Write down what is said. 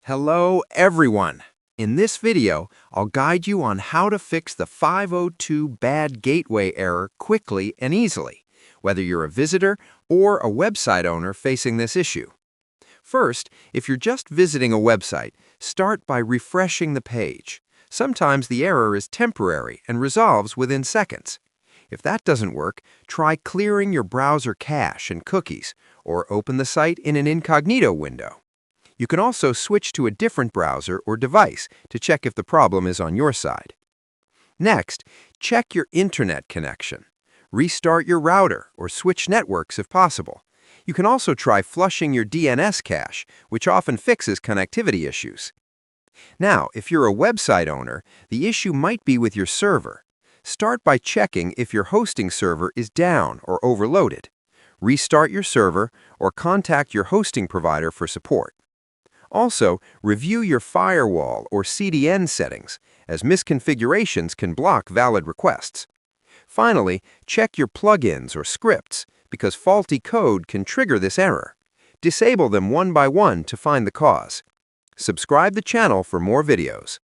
Hello, everyone. In this video, I'll guide you on how to fix the 502 bad gateway error quickly and easily, whether you're a visitor or a website owner facing this issue. First, if you're just visiting a website, start by refreshing the page. Sometimes the error is temporary and resolves within seconds. If that doesn't work, try clearing your browser cache and cookies, or open the site in an incognito window. You can also switch to a different browser or device to check if the problem is on your side. Next, check your internet connection. Restart your router or switch networks if possible. You can also try flushing your DNS cache, which often fixes connectivity issues. Now, if you're a website owner, the issue might be with your server. Start by checking if your hosting server is down or overloaded. Restart your server or contact your hosting provider for support. Also, review your firewall or CDN settings, as misconfigurations can block valid requests. Finally, check your plugins or scripts, because faulty code can trigger this error. Disable them one by one to find the cause. Subscribe the channel for more videos.